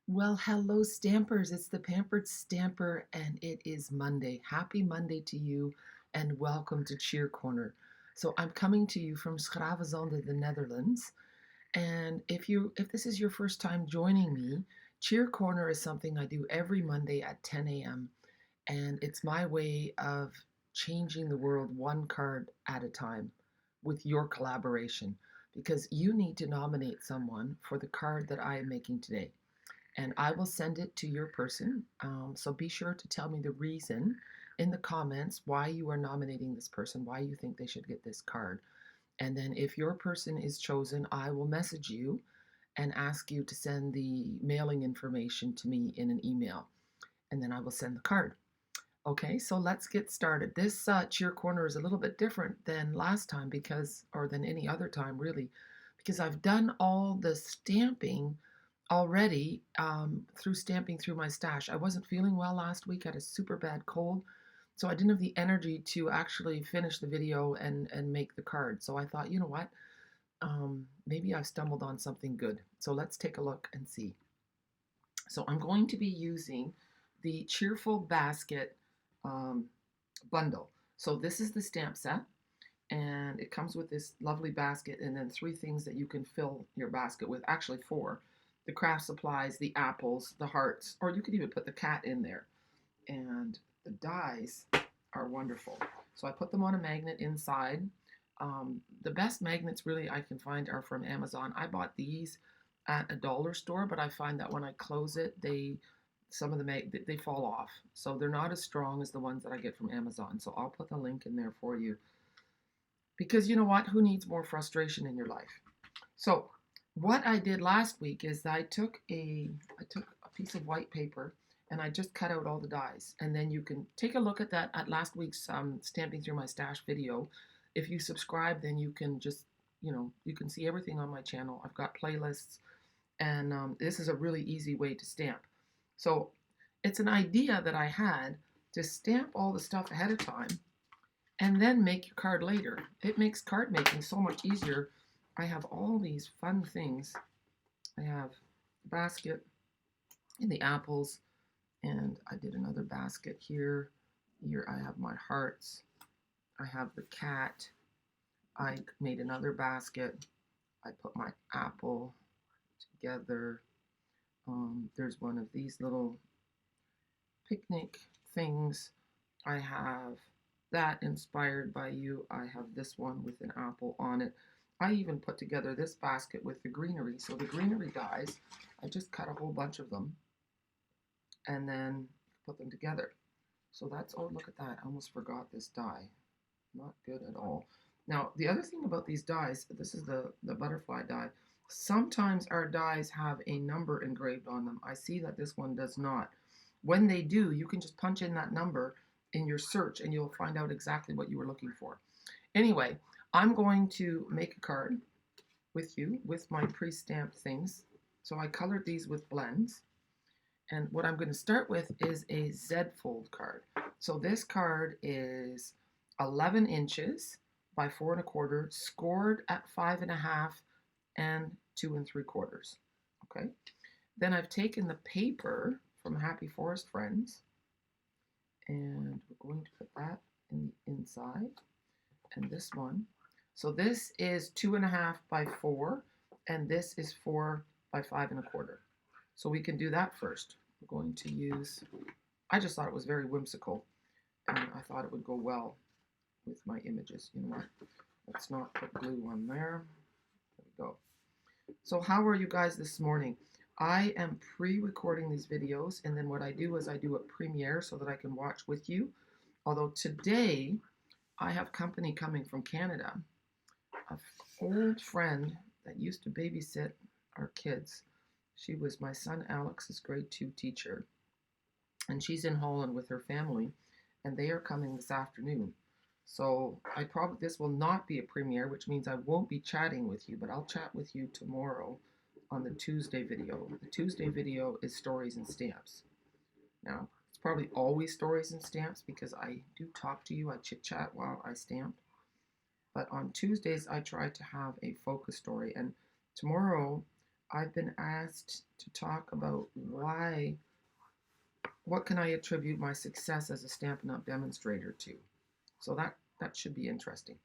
Well, hello, Stampers. It's the Pampered Stamper, and it is Monday. Happy Monday to you, and welcome to Cheer Corner. So, I'm coming to you from Schravenzande, the Netherlands. And if this is your first time joining me, Cheer Corner is something I do every Monday at 10 a.m. And it's my way of changing the world one card at a time with your collaboration, because you need to nominate someone for the card that I am making today, and I will send it to your person. So be sure to tell me the reason in the comments why you are nominating this person, why you think they should get this card. And then if your person is chosen, I will message you and ask you to send the mailing information to me in an email. And then I will send the card. Okay, so let's get started. This cheer corner is a little bit different than last time or than any other time really, because I've done all the stamping already through stamping through my stash. I wasn't feeling well last week. I had a super bad cold, so I didn't have the energy to actually finish the video and make the card. So I thought, you know what? Maybe I've stumbled on something good. So let's take a look and see. So I'm going to be using the Cheerful Basket um, bundle. So this is the stamp set, and it comes with this lovely basket and then three things that you can fill your basket with. Actually, four: the craft supplies, the apples, the hearts, or you could even put the cat in there. And the dies are wonderful. So I put them on a magnet inside. The best magnets really I can find are from Amazon. I bought these at a dollar store, but I find that when I close it, some of them they fall off. So they're not as strong as the ones that I get from Amazon. So I'll put the link in there for you, because you know what? Who needs more frustration in your life? So what I did last week is I took a piece of white paper and I just cut out all the dies. And then you can take a look at that at last week's stamping through my stash video. If you subscribe, then you can just you can see everything on my channel. I've got playlists, and this is a really easy way to stamp. So it's an idea that I had to stamp all the stuff ahead of time and then make your card later. It makes card making so much easier. I have all these fun things. I have the basket and the apples, and I did another basket here. Here I have my hearts. I have the cat. I made another basket. I put my apple together. There's one of these little picnic things. I have that inspired by you. I have this one with an apple on it. I even put together this basket with the greenery. So the greenery dies, I just cut a whole bunch of them and then put them together. So that's, oh, look at that. I almost forgot this die. Not good at all. Now, the other thing about these dies, this is the butterfly die. Sometimes our dies have a number engraved on them. I see that this one does not. When they do, you can just punch in that number in your search and you'll find out exactly what you were looking for. Anyway, I'm going to make a card with you with my pre-stamped things. So I colored these with blends. And what I'm going to start with is a Z fold card. So this card is 11 inches by 4 1/4, scored at 5 1/2 and 2 3/4. Okay. Then I've taken the paper from Happy Forest Friends, and we're going to put that in the inside. And this one. So this is 2 1/2 by 4, and this is 4 by 5 1/4. So we can do that first. We're going to use, I just thought it was very whimsical, and I thought it would go well with my images. You know what? Let's not put glue on there. There we go. So how are you guys this morning? I am pre-recording these videos, and then what I do is I do a premiere so that I can watch with you. Although today I have company coming from Canada, an old friend that used to babysit our kids. She was my son Alex's grade 2 teacher, and she's in Holland with her family, and they are coming this afternoon. So this will not be a premiere, which means I won't be chatting with you, but I'll chat with you tomorrow on the Tuesday video. The Tuesday video is stories and stamps. Now, it's probably always stories and stamps because I do talk to you, I chit chat while I stamp. But on Tuesdays, I try to have a focus story. And tomorrow, I've been asked to talk about what can I attribute my success as a Stampin' Up! Demonstrator to. So that should be interesting.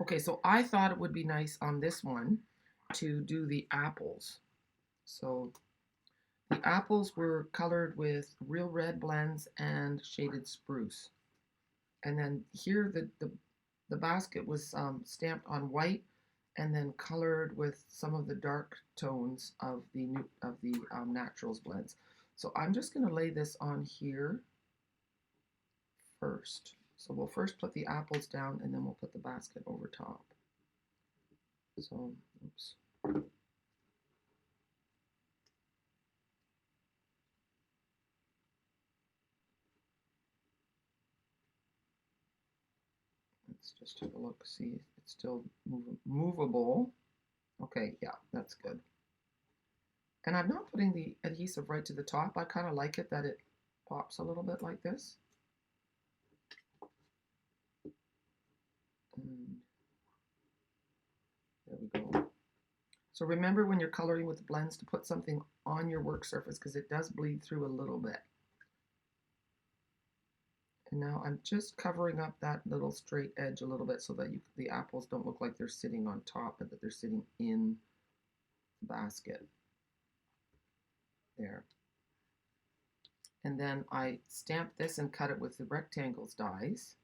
Okay, so I thought it would be nice on this one to do the apples. So the apples were colored with real red blends and shaded spruce. And then here the basket was stamped on white and then colored with some of the dark tones of the naturals blends. So I'm just going to lay this on here first. So we'll first put the apples down and then we'll put the basket over top. So, oops. Let's just take a look, see, it's still movable. Okay, yeah, that's good. And I'm not putting the adhesive right to the top. I kind of like it that it pops a little bit like this. And there we go. So remember when you're coloring with blends to put something on your work surface because it does bleed through a little bit. And now I'm just covering up that little straight edge a little bit so that the apples don't look like they're sitting on top, but that they're sitting in the basket. There. And then I stamp this and cut it with the rectangles dies.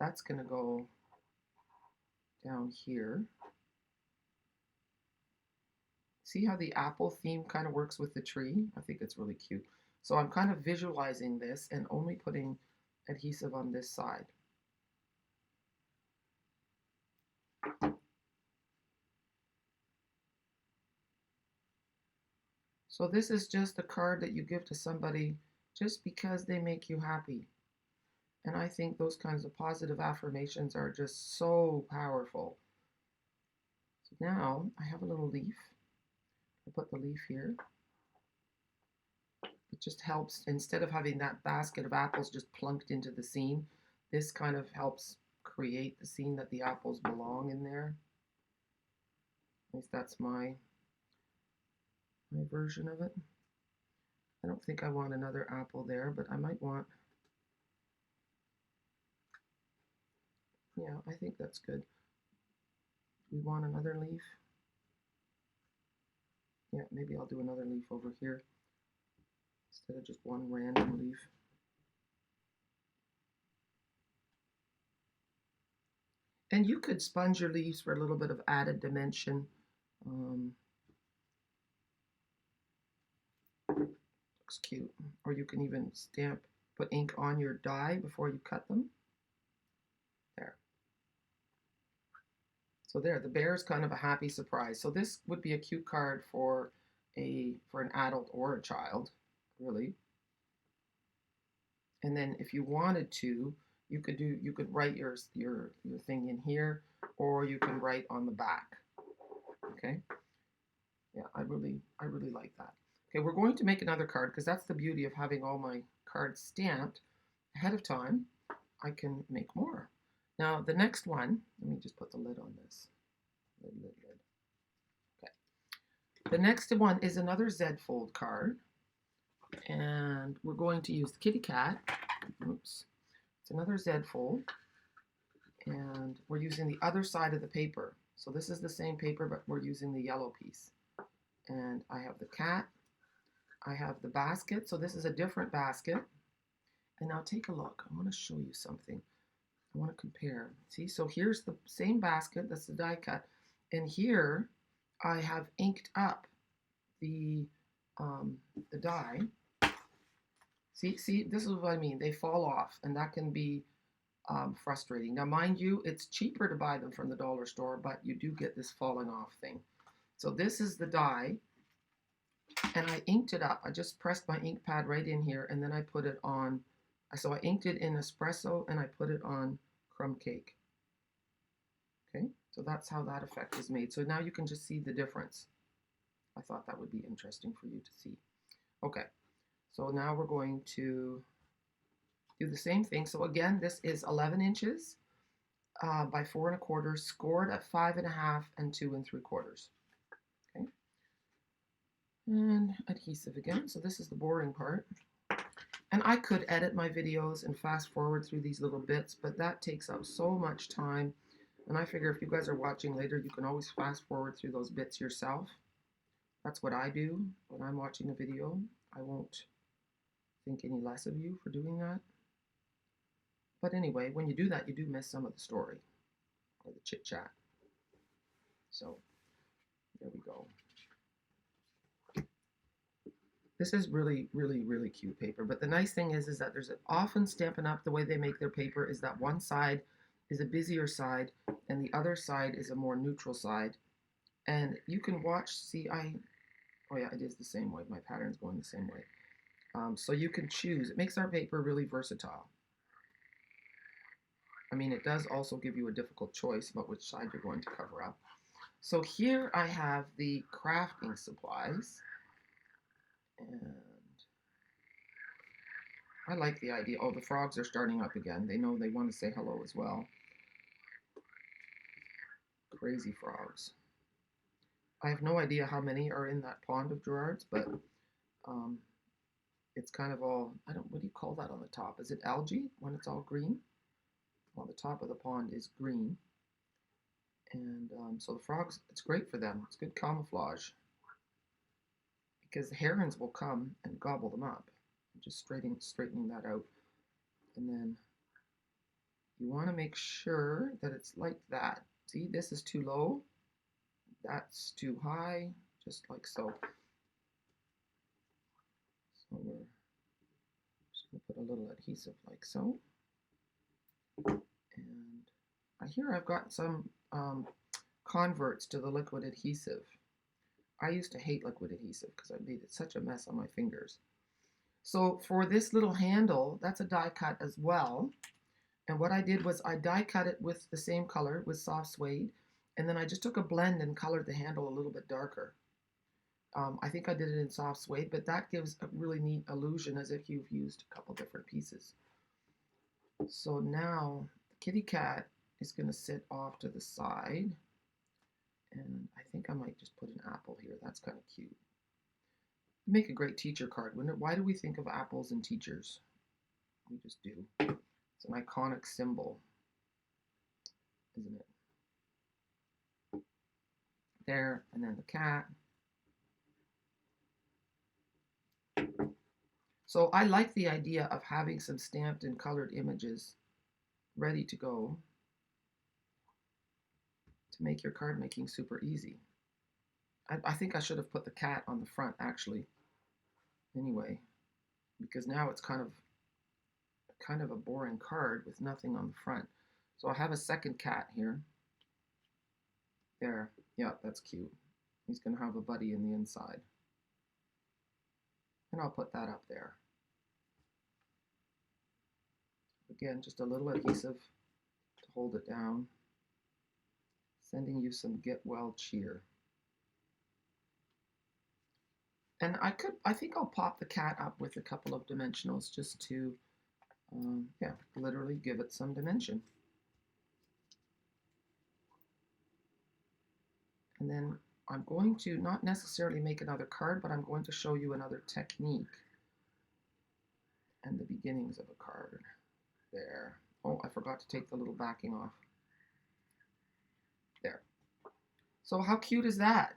That's going to go down here. See how the apple theme kind of works with the tree? I think it's really cute. So I'm kind of visualizing this and only putting adhesive on this side. So this is just a card that you give to somebody just because they make you happy. And I think those kinds of positive affirmations are just so powerful. So now I have a little leaf. I put the leaf here. It just helps, instead of having that basket of apples just plunked into the scene, this kind of helps create the scene that the apples belong in there. At least that's my version of it. I don't think I want another apple there, but I might want, yeah, I think that's good. Do we want another leaf? Yeah, maybe I'll do another leaf over here instead of just one random leaf. And you could sponge your leaves for a little bit of added dimension. Looks cute. Or you can even put ink on your die before you cut them. There. So there, the bear is kind of a happy surprise. So this would be a cute card for an adult or a child, really. And then if you wanted to, you could write your thing in here, or you can write on the back. Okay. Yeah, I really like that. Okay, we're going to make another card because that's the beauty of having all my cards stamped ahead of time. I can make more. Now the next one, let me just put the lid on this. Lid. Okay. The next one is another Z fold card, and we're going to use the kitty cat. Oops. It's another Z fold, and we're using the other side of the paper. So this is the same paper, but we're using the yellow piece. And I have the cat. I have the basket. So this is a different basket. And now take a look. I want to show you something. I want to compare. See, so here's the same basket. That's the die cut. And here I have inked up the die. See, this is what I mean. They fall off, and that can be frustrating. Now, mind you, it's cheaper to buy them from the dollar store, but you do get this falling off thing. So this is the die, and I inked it up. I just pressed my ink pad right in here, and then I put it on. So I inked it in espresso, and I put it on crumb cake. Okay, so that's how that effect is made. So now you can just see the difference. I thought that would be interesting for you to see. Okay, so now we're going to do the same thing. So again, this is 11 inches by 4 1/4, scored at 5 1/2 and 2 3/4. Okay. And adhesive again. So this is the boring part. And I could edit my videos and fast forward through these little bits, but that takes up so much time. And I figure if you guys are watching later, you can always fast forward through those bits yourself. That's what I do when I'm watching a video. I won't think any less of you for doing that. But anyway, when you do that, you do miss some of the story or the chit chat. So there we go. This is really, really, really cute paper. But the nice thing is that there's often Stampin' Up, the way they make their paper is that one side is a busier side and the other side is a more neutral side. And you can watch, see, oh yeah, it is the same way. My pattern's going the same way. So you can choose. It makes our paper really versatile. I mean, it does also give you a difficult choice about which side you're going to cover up. So here I have the crafting supplies. And I like the idea. Oh, the frogs are starting up again. They know they want to say hello as well. Crazy frogs. I have no idea how many are in that pond of Gerard's, but it's kind of all, what do you call that on the top? Is it algae when it's all green? Well, the top of the pond is green. And so the frogs, it's great for them. It's good camouflage. Because the herons will come and gobble them up. I'm just straightening that out. And then you want to make sure that it's like that. See, this is too low. That's too high, just like so. So we're just going to put a little adhesive like so. And here I've got some converts to the liquid adhesive. I used to hate liquid adhesive because I made it such a mess on my fingers. So for this little handle, that's a die cut as well. And what I did was I die cut it with the same color, with soft suede, and then I just took a blend and colored the handle a little bit darker. I think I did it in soft suede, but that gives a really neat illusion as if you've used a couple different pieces. So now the kitty cat is going to sit off to the side. And I think I might just put an apple here. That's kind of cute. Make a great teacher card, wouldn't it? Why do we think of apples and teachers? We just do. It's an iconic symbol, isn't it? There, and then the cat. So I like the idea of having some stamped and colored images ready to go to make your card making super easy. I think I should have put the cat on the front actually. Anyway, because now it's kind of a boring card with nothing on the front. So I have a second cat here. There, yeah, that's cute. He's gonna have a buddy in the inside. And I'll put that up there. Again, just a little adhesive to hold it down. Sending you some get well cheer. And I think I'll pop the cat up with a couple of dimensionals just to, yeah, literally give it some dimension. And then I'm going to not necessarily make another card, but I'm going to show you another technique and the beginnings of a card. There. Oh, I forgot to take the little backing off. There. So how cute is that?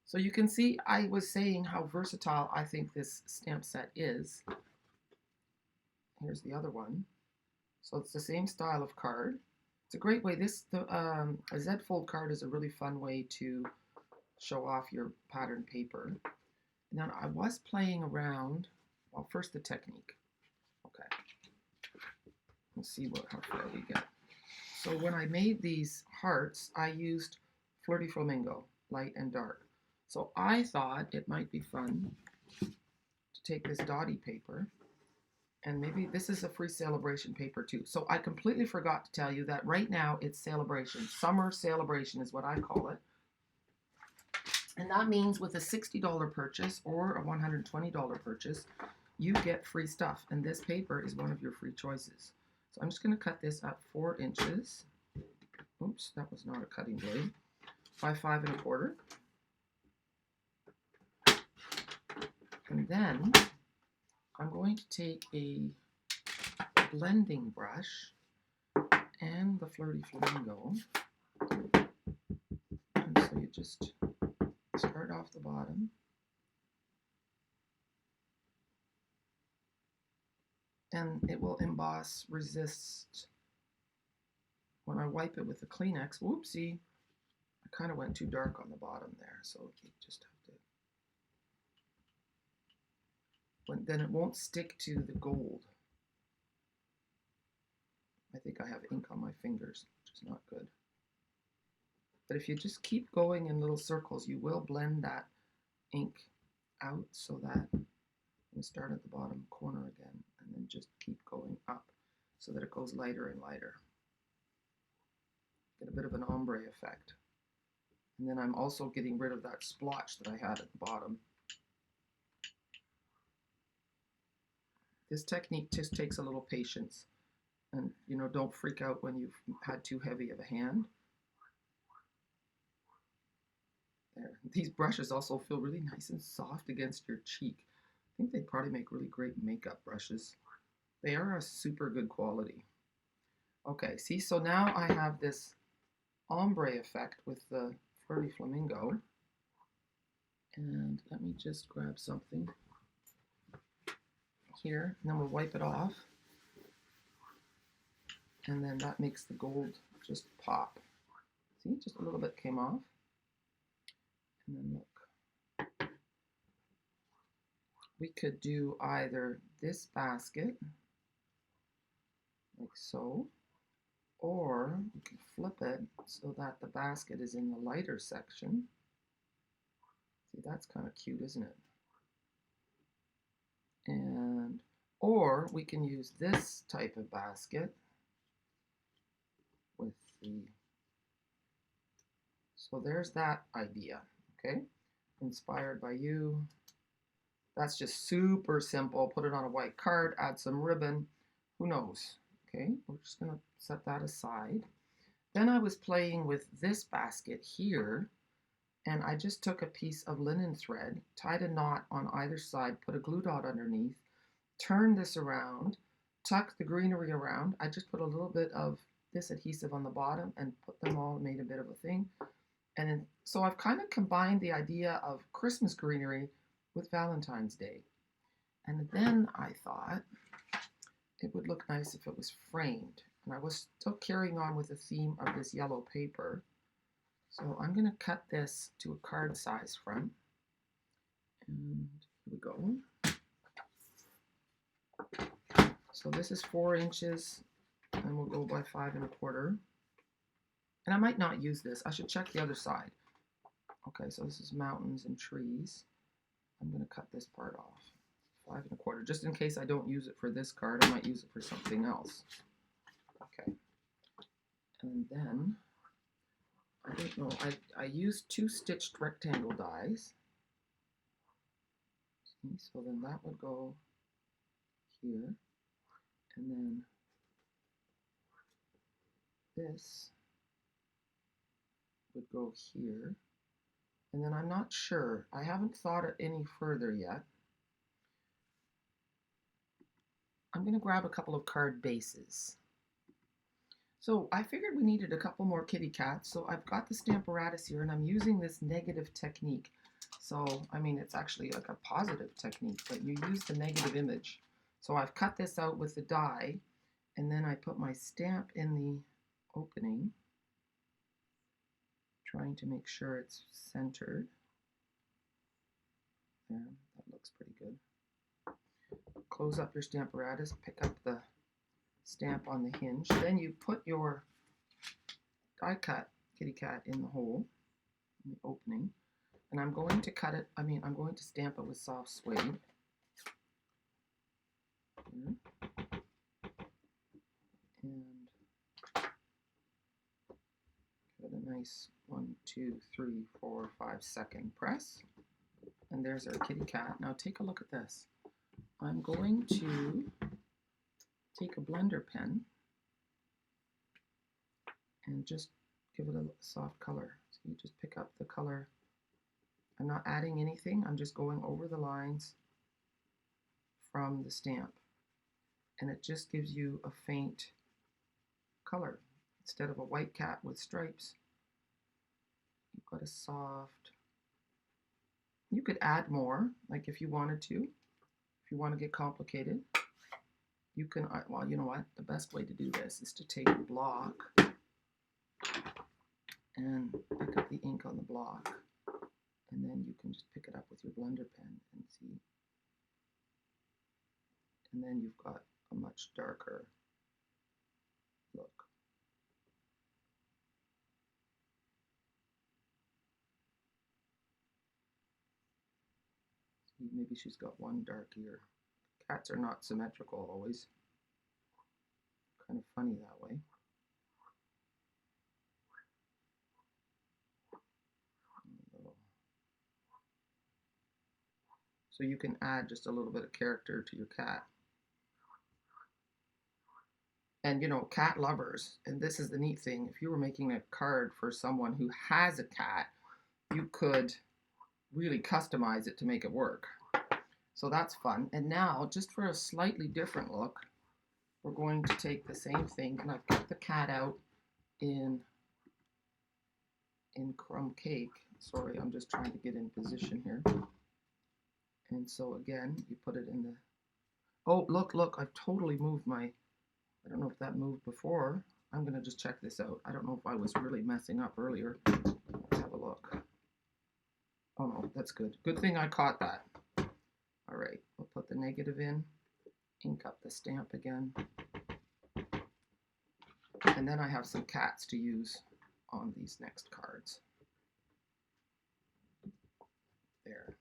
So you can see I was saying how versatile I think this stamp set is. Here's the other one. So it's the same style of card. It's a great way. A Z fold card is a really fun way to show off your pattern paper. And then I was playing around. Well, first the technique. Okay. Let's see how far we get. So when I made these hearts, I used Flirty Flamingo, light and dark. So I thought it might be fun to take this dotty paper, and maybe this is a free celebration paper too. So I completely forgot to tell you that right now it's celebration. Summer celebration is what I call it. And that means with a $60 purchase or a $120 purchase, you get free stuff. And this paper is one of your free choices. So I'm just going to cut this at 4 inches. Oops, that was not a cutting blade. By 5 1/4. And then I'm going to take a blending brush and the Flirty Flamingo. And so you just start off the bottom. And it will emboss, resist. When I wipe it with the Kleenex, whoopsie, I kind of went too dark on the bottom there, so you just have to. Then it won't stick to the gold. I think I have ink on my fingers, which is not good. But if you just keep going in little circles, you will blend that ink out so that you start at the bottom corner again and then just keep going up so that it goes lighter and lighter. Get a bit of an ombre effect. And then I'm also getting rid of that splotch that I had at the bottom. This technique just takes a little patience. And, you know, don't freak out when you've had too heavy of a hand. There. These brushes also feel really nice and soft against your cheek. I think they probably make really great makeup brushes. They are a super good quality. Okay, see, so now I have this ombre effect with the Flirty Flamingo. And let me just grab something here, and then we'll wipe it off. And then that makes the gold just pop. See, just a little bit came off. And then look. We could do either this basket, like so, or we could flip it so that the basket is in the lighter section. See, that's kind of cute, isn't it? And, or we can use this type of basket with the, so there's that idea, okay? Inspired by you. That's just super simple. Put it on a white card, add some ribbon, who knows? Okay, we're just gonna set that aside. Then I was playing with this basket here, and I just took a piece of linen thread, tied a knot on either side, put a glue dot underneath, turned this around, tucked the greenery around. I just put a little bit of this adhesive on the bottom and put them all, made a bit of a thing. And then, so I've kind of combined the idea of Christmas greenery with Valentine's Day. And then I thought it would look nice if it was framed. And I was still carrying on with the theme of this yellow paper. So I'm going to cut this to a card size front. And here we go. So this is 4 inches, and we'll go by 5 1/4. And I might not use this. I should check the other side. Okay, so this is mountains and trees. I'm going to cut this part off. 5 1/4. Just in case I don't use it for this card, I might use it for something else. Okay. And then, I don't know, I used 2 stitched rectangle dies. See, so then that would go here. And then this would go here. And then I'm not sure. I haven't thought it any further yet. I'm going to grab a couple of card bases. So I figured we needed a couple more kitty cats. So I've got the Stamparatus here, and I'm using this negative technique. So, I mean, it's actually like a positive technique, but you use the negative image. So I've cut this out with the die, and then I put my stamp in the opening, trying to make sure it's centered. There, that looks pretty good. Close up your Stamparatus, pick up the stamp on the hinge. Then you put your die cut kitty cat in the hole, in the opening. And I'm going to cut it, I'm going to stamp it with soft suede. Here. And give it a nice 1, 2, 3, 4, 5 second press. And there's our kitty cat. Now take a look at this. I'm going to take a blender pen and just give it a soft color. So you just pick up the color. I'm not adding anything. I'm just going over the lines from the stamp. And it just gives you a faint color. Instead of a white cat with stripes, you've got a soft. You could add more, like if you wanted to. If you want to get complicated, you can, well, you know what? The best way to do this is to take a block and pick up the ink on the block. And then you can just pick it up with your blender pen and see. And then you've got a much darker look. See, maybe she's got one dark ear. Cats are not symmetrical always. Kind of funny that way. So you can add just a little bit of character to your cat. And you know, cat lovers, and this is the neat thing, if you were making a card for someone who has a cat, you could really customize it to make it work. So that's fun. And now, just for a slightly different look, we're going to take the same thing, and I've got the cat out in crumb cake. Sorry, I'm just trying to get in position here. And so again, you put it in the, oh, look, I've totally moved my, I don't know if that moved before. I'm gonna just check this out. I don't know if I was really messing up earlier. Let's have a look. Oh no, that's good. Good thing I caught that. All right, we'll put the negative in, ink up the stamp again. And then I have some cats to use on these next cards. There.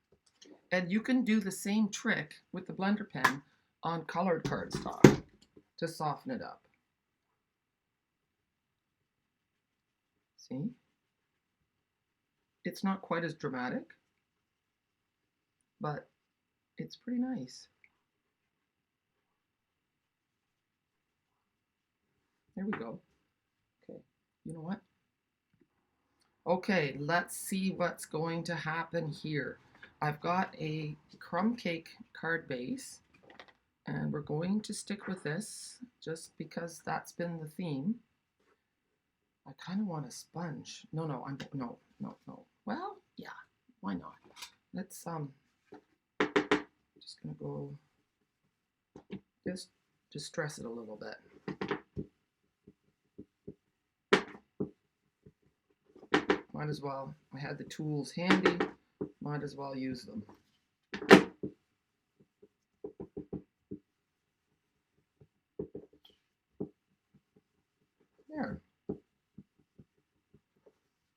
And you can do the same trick with the blender pen on colored cardstock to soften it up. See? It's not quite as dramatic, but it's pretty nice. There we go. Okay, you know what? Okay, let's see what's going to happen here. I've got a crumb cake card base, and we're going to stick with this just because that's been the theme. I kind of want a sponge. No. Well, yeah, why not? Let's just gonna go just distress it a little bit. Might as well. I had the tools handy. Might as well use them. There.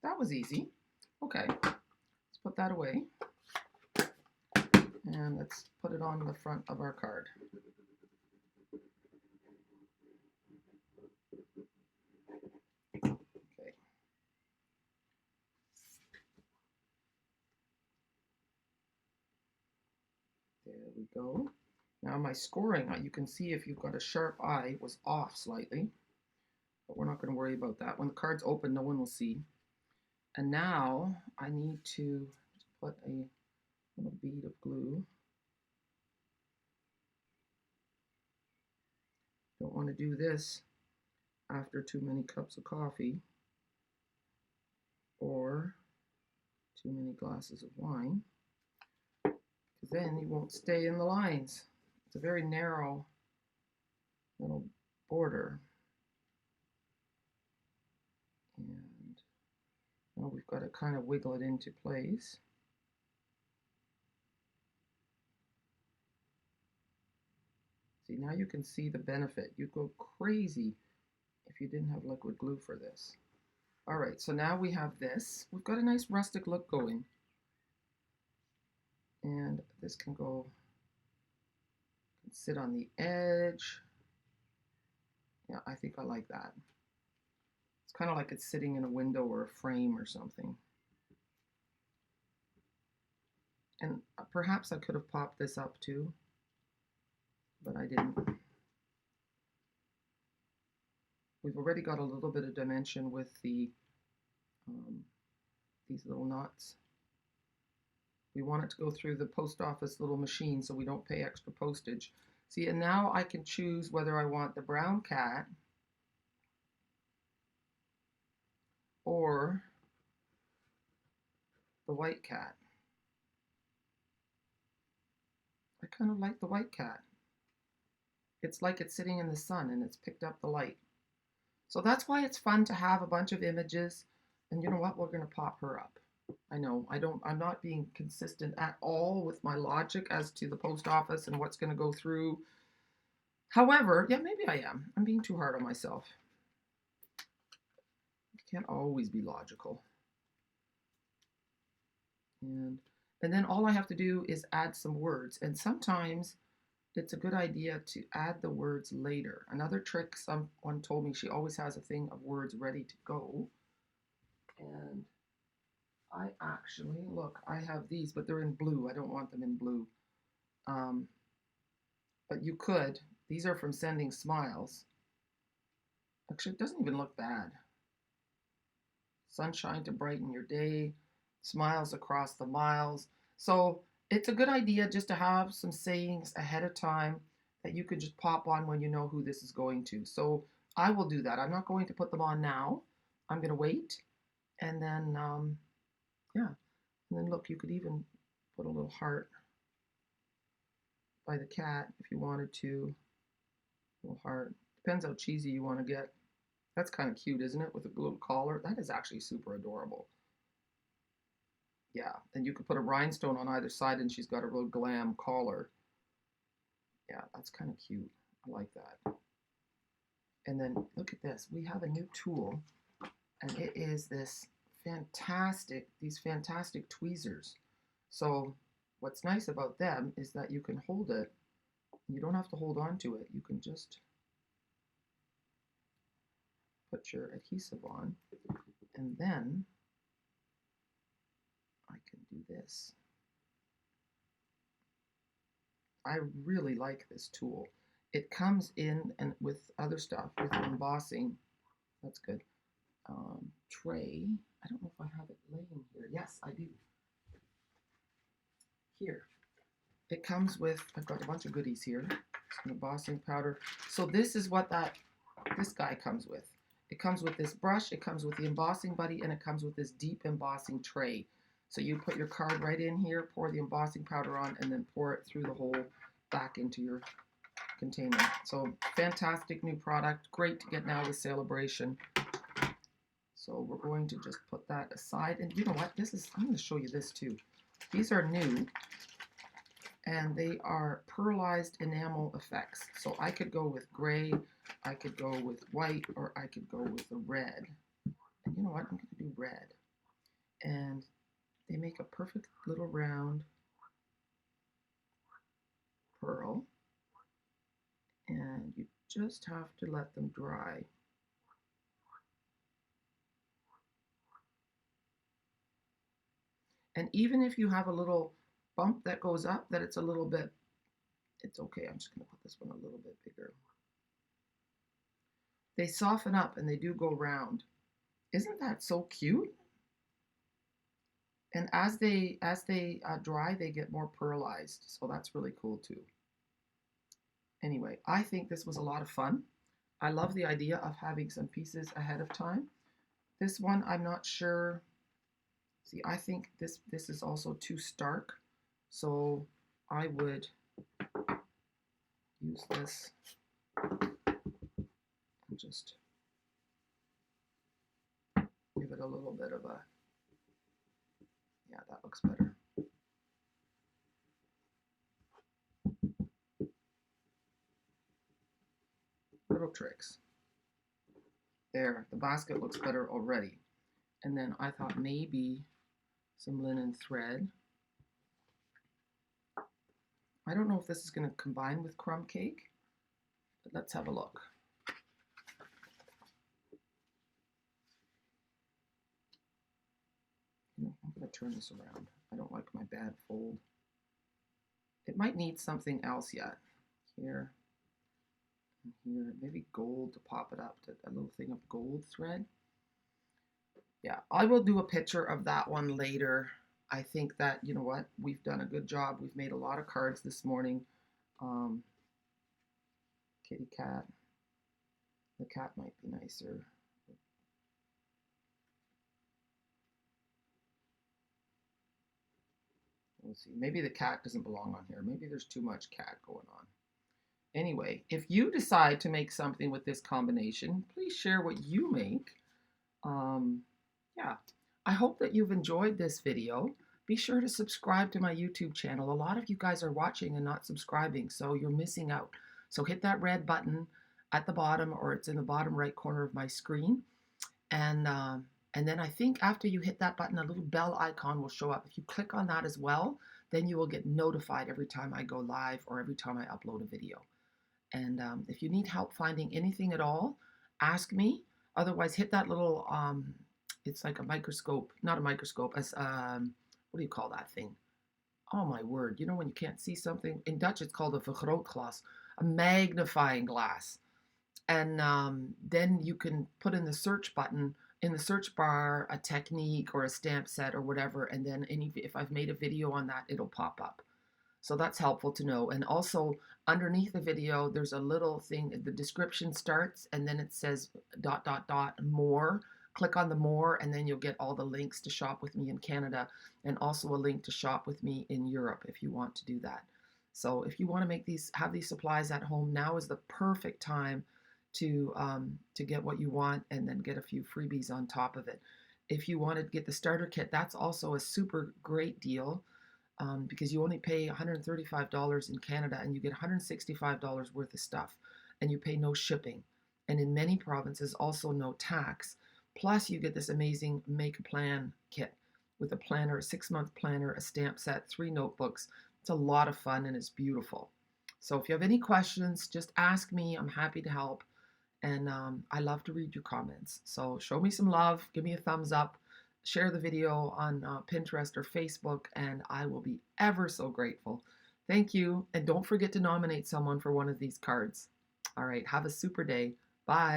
That was easy. Okay, let's put that away. And let's put it on the front of our card. Okay. There we go. Now my scoring, you can see if you've got a sharp eye, was off slightly. But we're not going to worry about that. When the card's open, no one will see. And now I need to just put a little bead of glue. Don't want to do this after too many cups of coffee or too many glasses of wine, because then you won't stay in the lines. It's a very narrow little border. And now we've got to kind of wiggle it into place. See, now you can see the benefit. You'd go crazy if you didn't have liquid glue for this. All right, so now we have this. We've got a nice rustic look going. And this can go, can sit on the edge. Yeah, I think I like that. It's kind of like it's sitting in a window or a frame or something. And perhaps I could have popped this up too, but I didn't. We've already got a little bit of dimension with the these little knots. We want it to go through the post office little machine so we don't pay extra postage. See, and now I can choose whether I want the brown cat or the white cat. I kind of like the white cat. It's like it's sitting in the sun and it's picked up the light. So that's why it's fun to have a bunch of images. And you know what? We're going to pop her up. I know I'm not being consistent at all with my logic as to the post office and what's going to go through. However, yeah, maybe I am. I'm being too hard on myself. You can't always be logical. And then all I have to do is add some words. And sometimes it's a good idea to add the words later. Another trick, someone told me she always has a thing of words ready to go. And I actually, look, I have these, but they're in blue. I don't want them in blue. But you could. These are from Sending Smiles. Actually, it doesn't even look bad. Sunshine to brighten your day. Smiles across the miles. So it's a good idea just to have some sayings ahead of time that you could just pop on when you know who this is going to. So I will do that. I'm not going to put them on now. I'm going to wait. And then, yeah. And then look, you could even put a little heart by the cat if you wanted to. A little heart. Depends how cheesy you want to get. That's kind of cute, isn't it? With a little collar. That is actually super adorable. Yeah, and you could put a rhinestone on either side and she's got a real glam collar. Yeah, that's kind of cute. I like that. And then look at this. We have a new tool, and it is these fantastic tweezers. So what's nice about them is that you can hold it. You don't have to hold on to it. You can just put your adhesive on, and then I can do this. I really like this tool. It comes in and with other stuff, with embossing. That's good. Tray. I don't know if I have it laying here. Yes, I do. Here. It comes with, I've got a bunch of goodies here. Some embossing powder. So this is what this guy comes with. It comes with this brush, it comes with the embossing buddy, and it comes with this deep embossing tray. So you put your card right in here, pour the embossing powder on, and then pour it through the hole back into your container. So fantastic new product, great to get now with Celebration. So we're going to just put that aside. And you know what? I'm going to show you this too. These are new, and they are pearlized enamel effects. So I could go with gray, I could go with white, or I could go with a red. And you know what? I'm going to do red. And they make a perfect little round pearl. And you just have to let them dry. And even if you have a little bump that goes up, that it's a little bit, it's okay. I'm just going to put this one a little bit bigger. They soften up and they do go round. Isn't that so cute? And as they dry, they get more pearlized. So that's really cool too. Anyway, I think this was a lot of fun. I love the idea of having some pieces ahead of time. This one, I'm not sure. See, I think this is also too stark. So I would use this and just give it a little bit of a, yeah, that looks better. Little tricks. There, the basket looks better already. And then I thought maybe some linen thread. I don't know if this is going to combine with crumb cake, but let's have a look. I'm going to turn this around. I don't like my bad fold. It might need something else yet. Here, and here, maybe gold to pop it up, to a little thing of gold thread. Yeah, I will do a picture of that one later. I think that, you know what, we've done a good job. We've made a lot of cards this morning. Um, Kitty cat. The cat might be nicer. Let's see. Maybe the cat doesn't belong on here. Maybe there's too much cat going on. Anyway, if you decide to make something with this combination, please share what you make. Yeah, I hope that you've enjoyed this video. Be sure to subscribe to my YouTube channel. A lot of you guys are watching and not subscribing, so you're missing out. So hit that red button at the bottom, or it's in the bottom right corner of my screen. And then I think after you hit that button, a little bell icon will show up. If you click on that as well, then you will get notified every time I go live or every time I upload a video. And if you need help finding anything at all, ask me. Otherwise, hit that little, it's like a microscope, not a microscope, as, what do you call that thing? Oh my word, you know when you can't see something? In Dutch, it's called a vergrootglas, a magnifying glass. And then you can put in the search button, in the search bar, a technique or a stamp set or whatever. And then if I've made a video on that, it'll pop up. So that's helpful to know. And also underneath the video, there's a little thing, the description starts and then it says ... more. Click on the more and then you'll get all the links to shop with me in Canada and also a link to shop with me in Europe if you want to do that. So if you want to have these supplies at home, now is the perfect time to get what you want and then get a few freebies on top of it. If you want to get the starter kit, that's also a super great deal. Because you only pay $135 in Canada and you get $165 worth of stuff and you pay no shipping. And in many provinces, also no tax. Plus, you get this amazing Make a Plan kit with a planner, a 6-month planner, a stamp set, 3 notebooks. It's a lot of fun and it's beautiful. So if you have any questions, just ask me. I'm happy to help. And I love to read your comments. So show me some love. Give me a thumbs up. Share the video on Pinterest or Facebook, and I will be ever so grateful. Thank you, and don't forget to nominate someone for one of these cards. All right, have a super day. Bye.